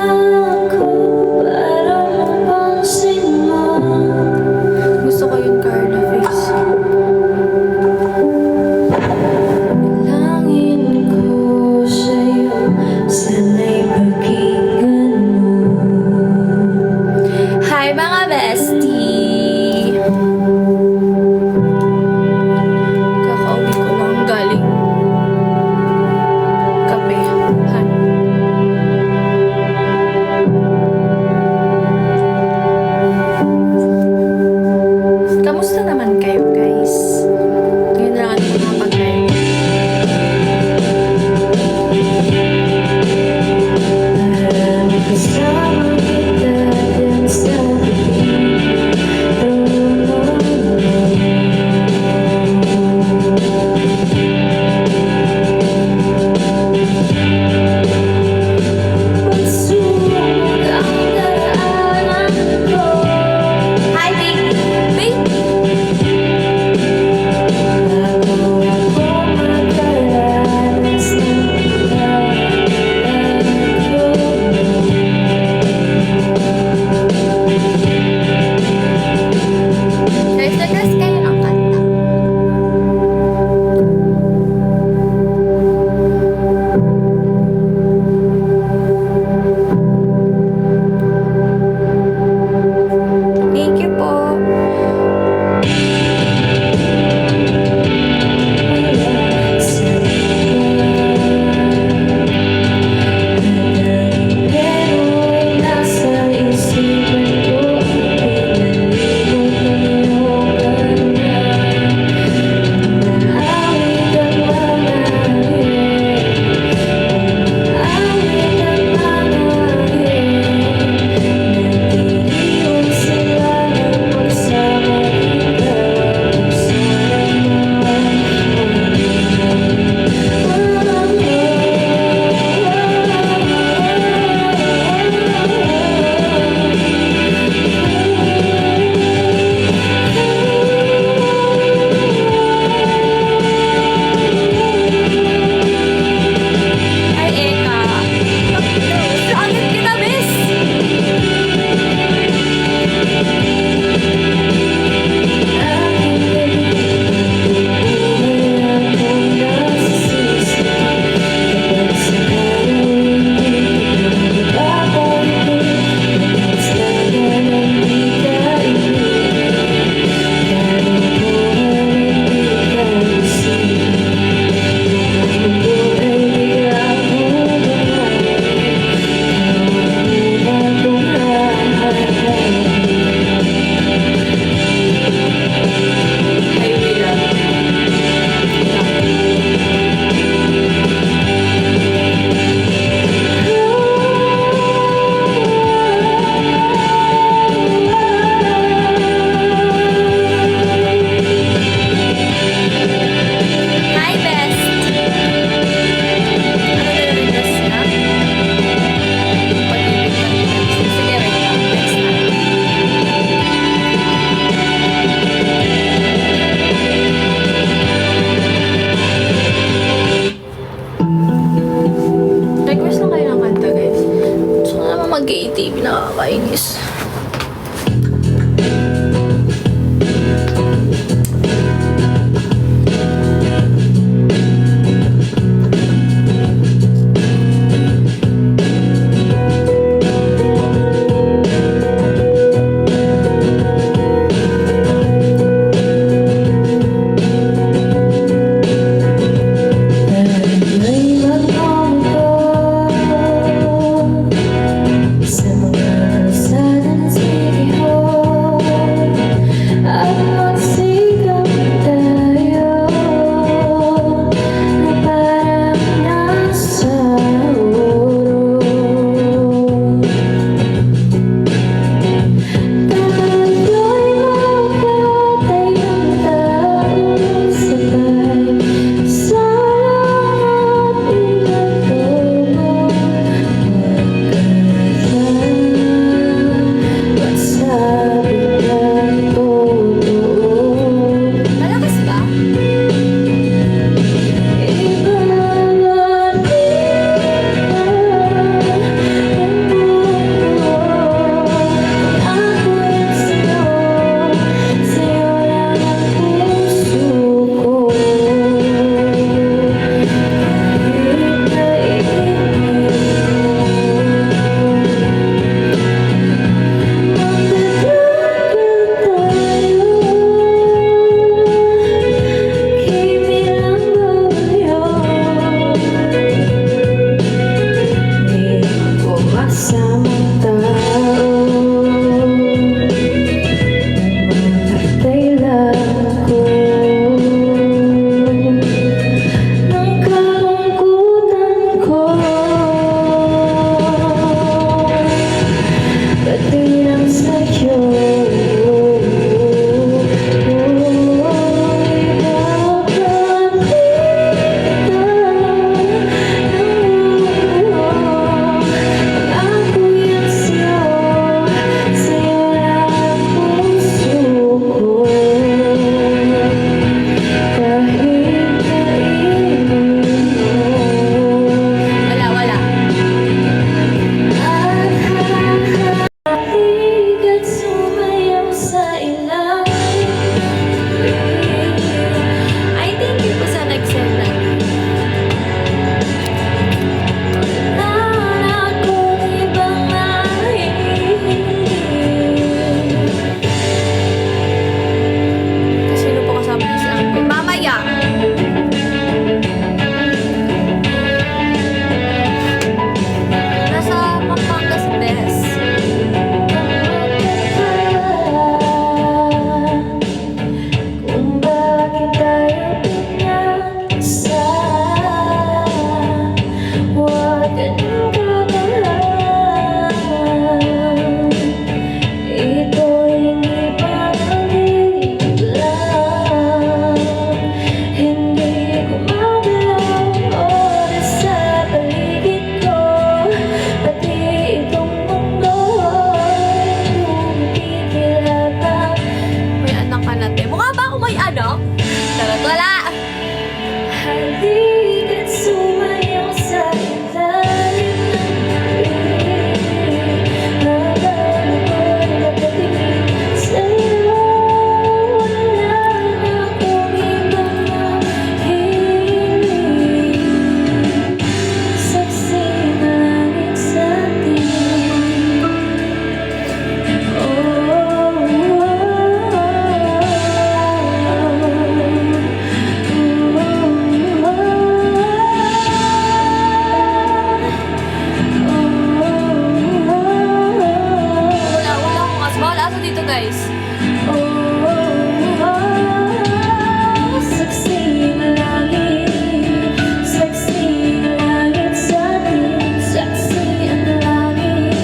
ako para mapansin mo. Gusto ko yung Carla face. Bilangin ko sa'yo, sana'y pakinggan mo. Hi mga bestie! Kakauwi ko lang galing kape. Hi. Kamusta naman kayo guys? Ngayon lang ako nakapag-live. Para kasama kita dyan sa pagsubok ang daraanan ko. Hi baby! Baby! Bago ako magkaranas ng Guys, nag-rest kayo ng kanta. Thank you po. Meron nasa isipan ko, pinalibot ng iyong ganda. Awit ang mga awit ang mga nagtitiwag sila ng pagsama kita, Hi, Eka. Saan kita, miss? Hi, Willa. Hi, best. Ano na request na? Pag-ibig ka. Sige, Reka. Next time. Request lang kayo ng kanta, guys. Gusto ko naman mag-ATV, nakakainis. May magmamahal sa mga kalsada kasamang tao. Mamatay lang ko ng kalungkutan ko, pati lang sa'yo. Wala, wala. Halikat sumayaw sa ilalim. Ay, thank you po sa nag-send na. Wala na akong ibang mahihiling. Sino po kasama niyo sa akin? Mamaya! Nasa Pampangas Bes. Kung bakit tayo pinag-isa, huwag ka nang gagahan. Ito'y hindi panagbilang. Hindi ko magalaw oras sa paligid ko, pati itong mundo'y tumigil habang May anak ka natin. Mukha ba ako may anak? Charot, wala! halikat sumayaw sa ilalim ng bibig. Habang ako'y nakatingin sa'yo, wala na akong ibang mahihiling. Saksi na langit sa'tin. Wala akong mas. Bawal aso dito, guys. Saksi na langit, saksi na langit sa'tin, saksi ang langit,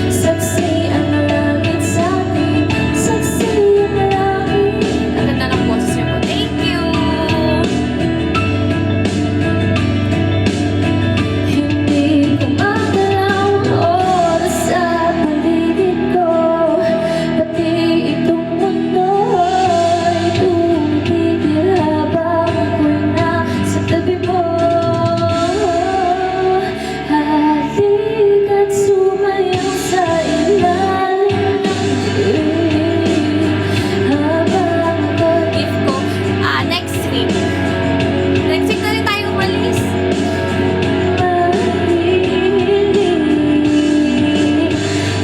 saksi ang langit sa'tin, saksi ang langit. Ang ganda ng boses niyo po. Thank you! Hindi ko magalaw ang oras sa paligid ko, pati itong mundo'y tumigil habang ako'y nasa tabi mo. Halikat sumayaw sa ilalim ng bibig. Habang ako'y Gift ko. Next week. Next week na rin tayo umalis. mahihiling,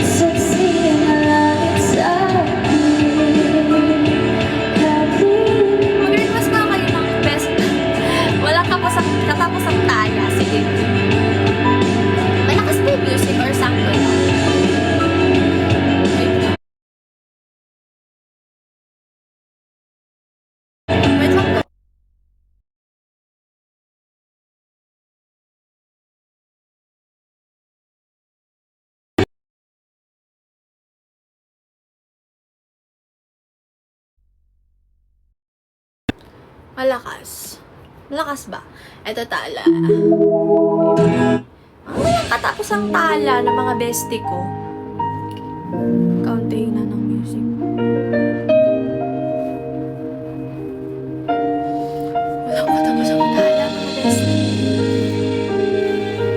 saksi na langit sa'tin. Mag-request ba kayo ng best? Wala katapos ang taya. Sige. Malakas ba yung music or sakto lang? Wait lang po. Malakas. Malakas ba? Eto tala. Katapos ang tala ng mga bestie ko. Kaunti na ng music. Walang katapos ang tala mga bestie.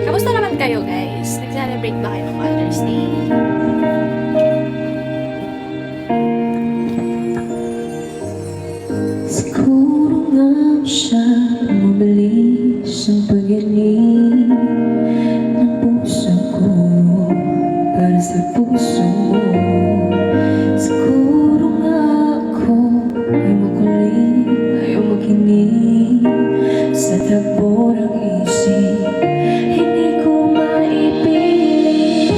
Kamusta naman kayo guys? Nag-celebrate ba kayo ng Father's Day? Siguro nga siya mabilis ang pag-inig ng puso ko para sa puso mo. Siguro nga ako ay makulit, ayaw makinig sa tagpo ng isip. Hindi ko maipilit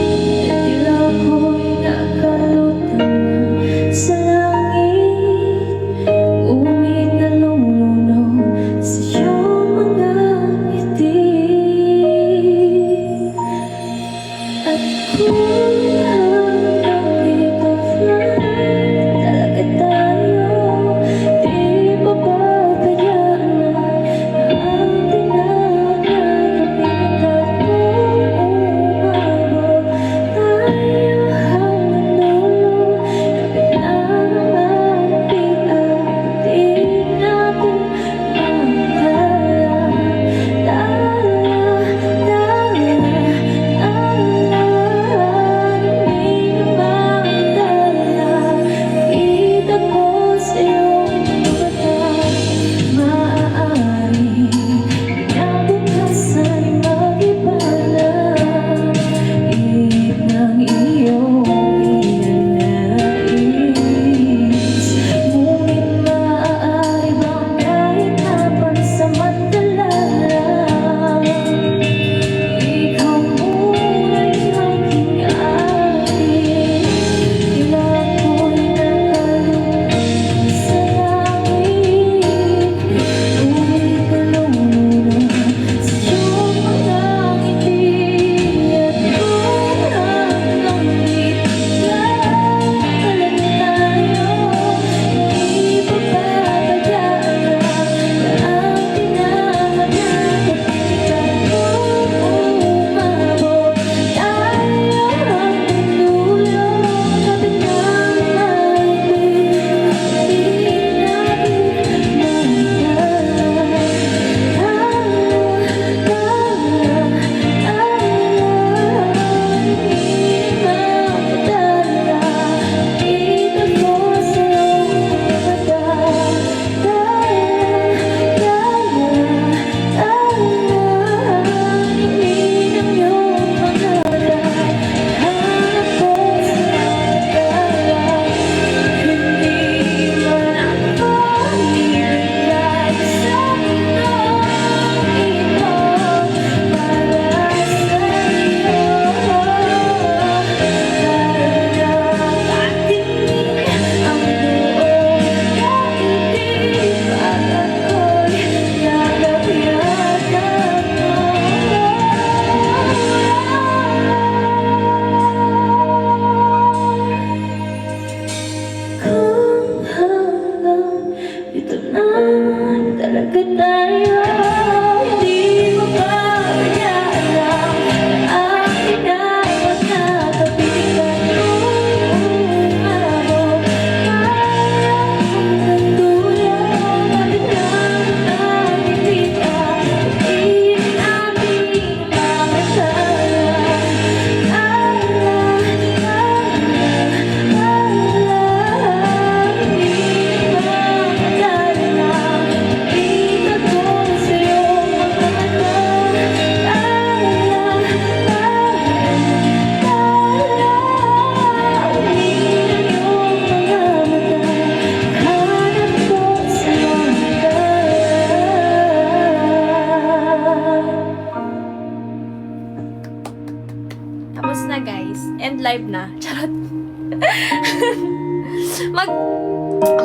live na. Charot.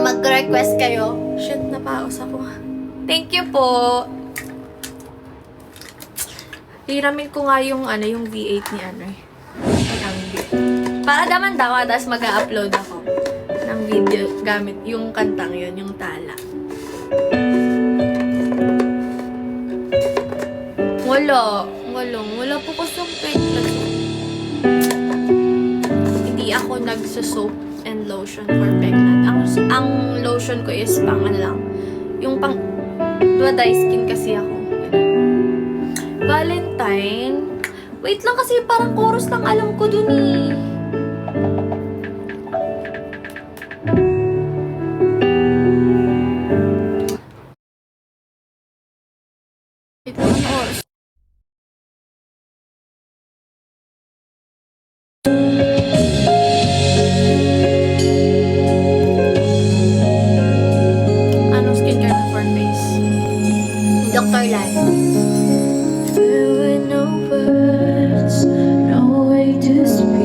Mag-request kayo. Shit, napaos ako. Thank you po. Hiramin ko nga yung yung V8 ni para naman daw, tapos mag-upload ako ng video gamit yung kantang yun, yung tala. Wala po kasang fake na soap. Hindi ako nagsa-soap and lotion for pregnant. Ang lotion ko is pang lang. Yung pang dry skin kasi ako. Valentine. Wait lang kasi parang chorus lang alam ko dun eh. Wait lang ang oras. Anong skincare na for face? Dr. Lan. There were no words, no way to speak.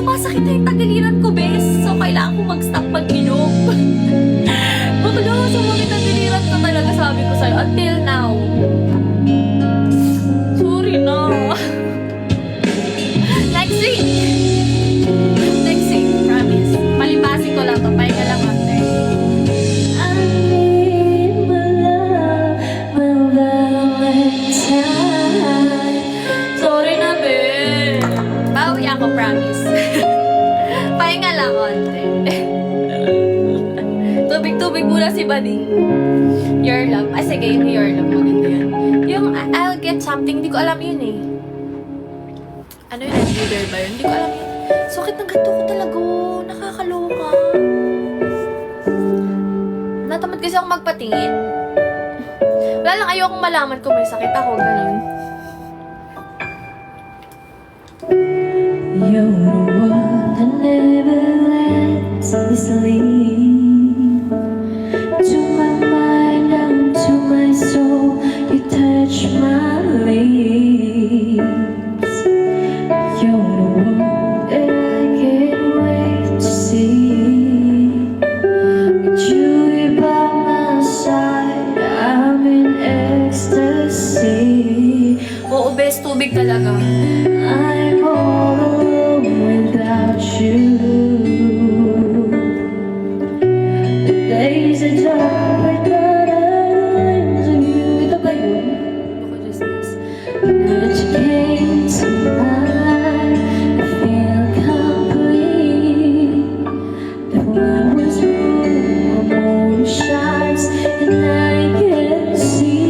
sumasakit na yung tagiliran ko, bes. So, kailangan ko mag-stop mag-inom. Bakla, sumakit ang tagiliran ko talaga, sabi ko sa'yo. Until now. Sorry na. Next week. Next week, promise. Palipasin ko lang to. Pahinga lang ate. I need my love, my Valentine. Sorry na, be. Bawi ako, promise. Pahinga lang ate. Tubig-tubig muna si Buddy. Your love. Ah, sige, yung your love. Maganda yan. Yung I'll get something, hindi ko alam yun eh. Ano yun? Leader ba yun? Hindi ko alam yun. Sakit ng ganito ko talaga. Nakakaloka. Natamad kasi ako magpatingin. Wala lang, ayokong malaman kung may sakit ako. Ganun. You're the one that never lets me sleep. To my mind and to my soul, you touch my lips. You're the one that I can't wait to see. With you here by my side, I'm in ecstasy. Oo, best tubig talaga. I'm all alone without you. The days are dark without a glimpse of you. Ito ba yun? Ako just this. But you came to my life, I feel complete. The flowers bloom, the moon shines, and I can see.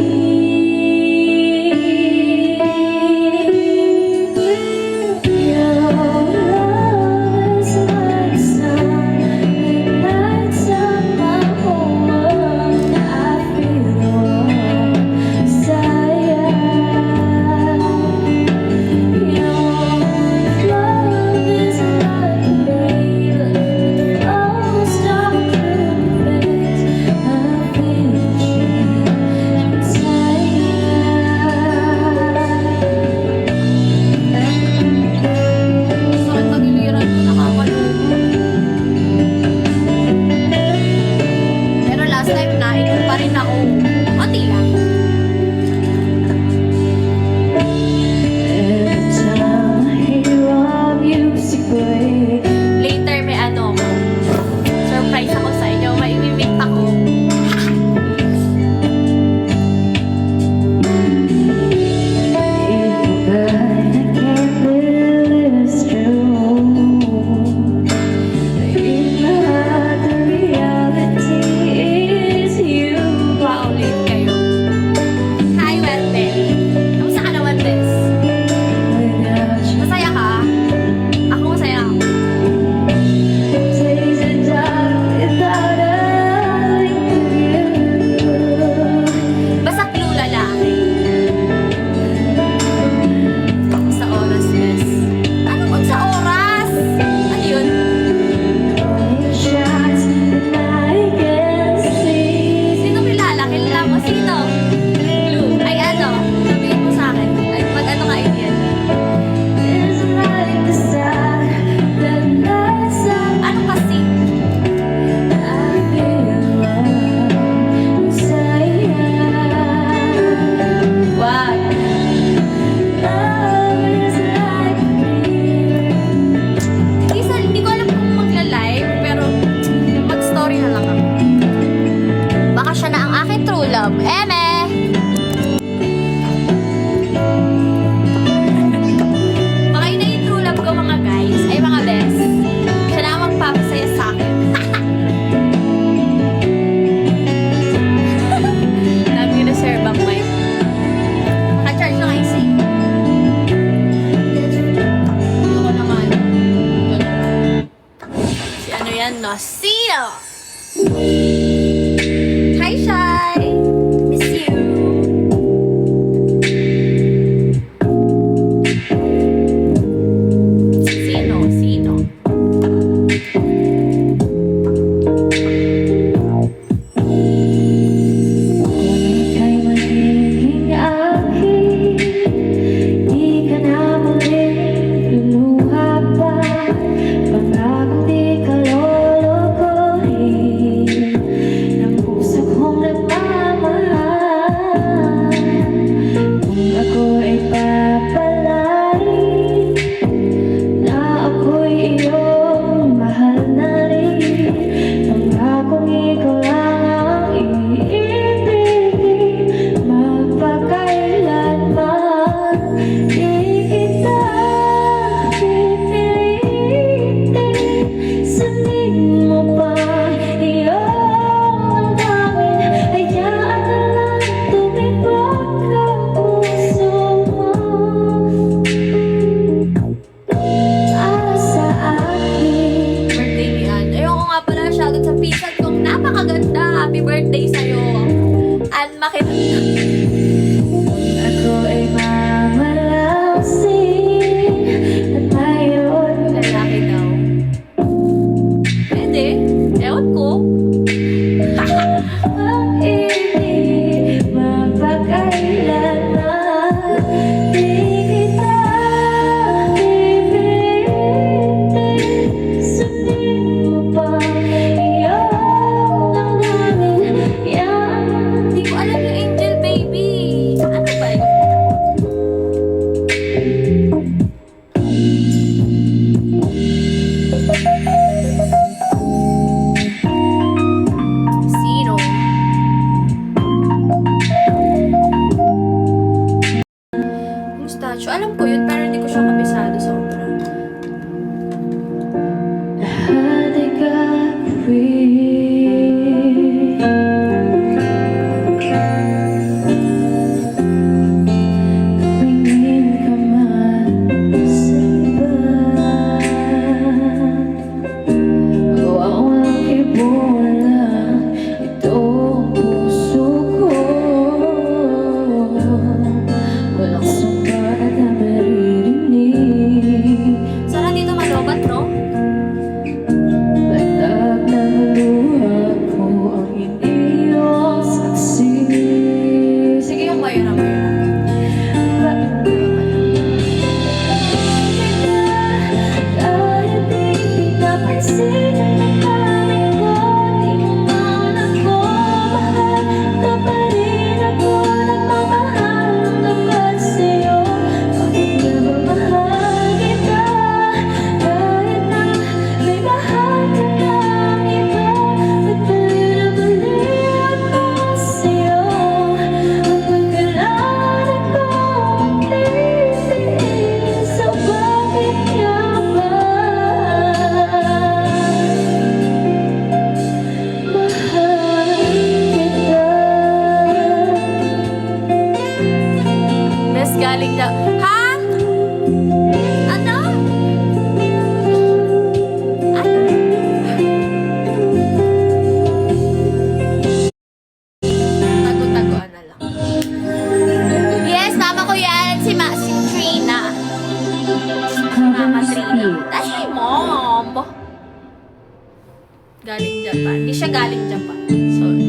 Galing Japan. Hindi siya galing Japan. Sorry.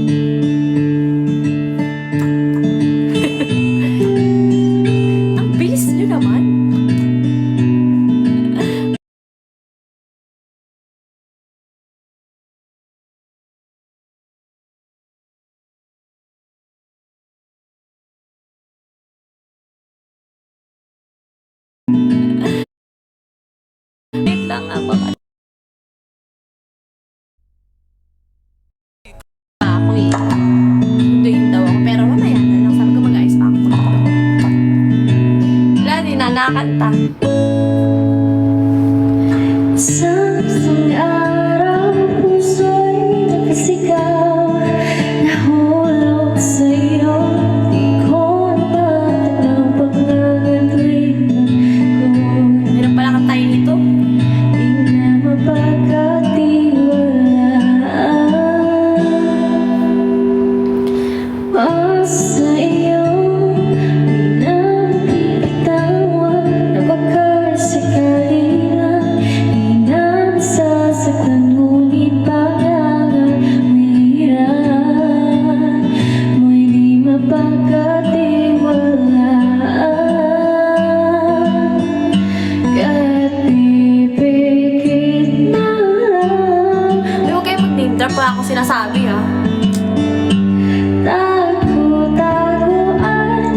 Ang bilis nyo naman. Wait lang nga baka. Ako eh. Sunduin daw ako. Pero mamaya na lang. Sabi ko mag-ayos pa ako. Wala, di na nakakanta. Sa isang araw, puso'y nakasigaw, nahulog sa'yo, di ko napatag ng pagkakatwiran ko. Meron pala kantayin ito. Di na mapagkatiwalaan. Sa iyo, di na mapipitawan na baka sakali lang di na masasaktan, ngunit pangangamiran mo'y di mapagkatiwalaan. Kahit pipikit na lang, Hindi ko kayo mag-name drop. Wala akong sinasabi ha. tago-tagoan,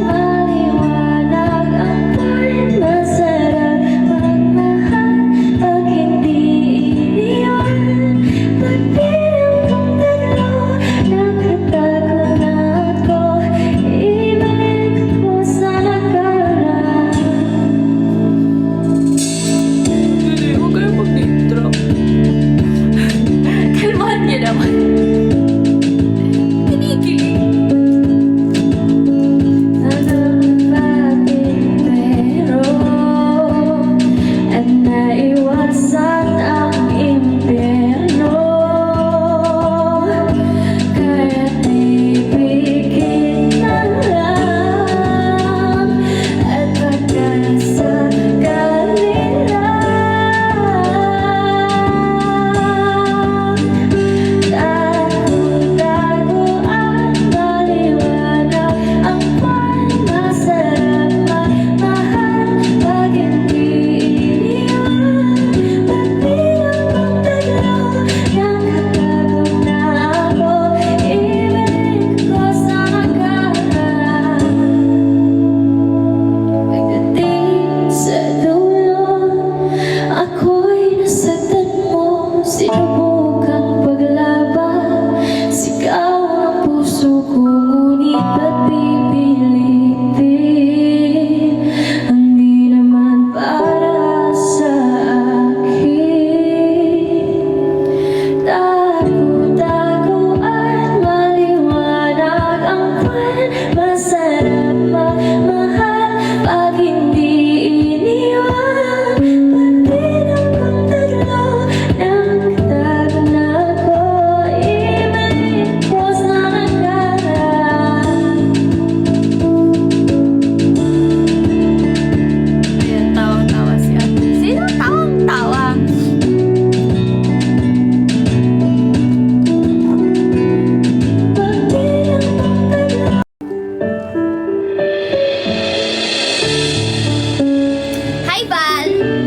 maliwanag ang part, masarap magmahal pag hindi iniwan. Pagbilang kong tatlo, nakatago na ako, ibalik ko sa nakaraan. Hindi, huwag kayo mag-name drop. Kalmahan niyo naman. Kinikilig. Pero at naiwasan ang impyerno, kaya't ipikit na lang at pagkasakali lang. Tago-tagoan, maliwanag ang buwan, masarap magmahal pag hindi iniwan. Pagbilang kong tatlo, nakatago na ako, ibalik ko sa nakaraan. Pagdating sa dulo, ako'y nasaktan mo, sinubukang paglaban, sigaw ang puso ko, ngunit ba't pipilitin ang di naman para sa akin. Tago-tagoan, maliwanag ang buwan, masarap magmahal pag hindi iniwan. Pagbilang kong tatlo, nakatago na ako, ibalik ko sa nakaraan. Ayan, tawang-tawa si ate. Sino tawang-tawa? Pagbilang kong tatlo. Hi, Val!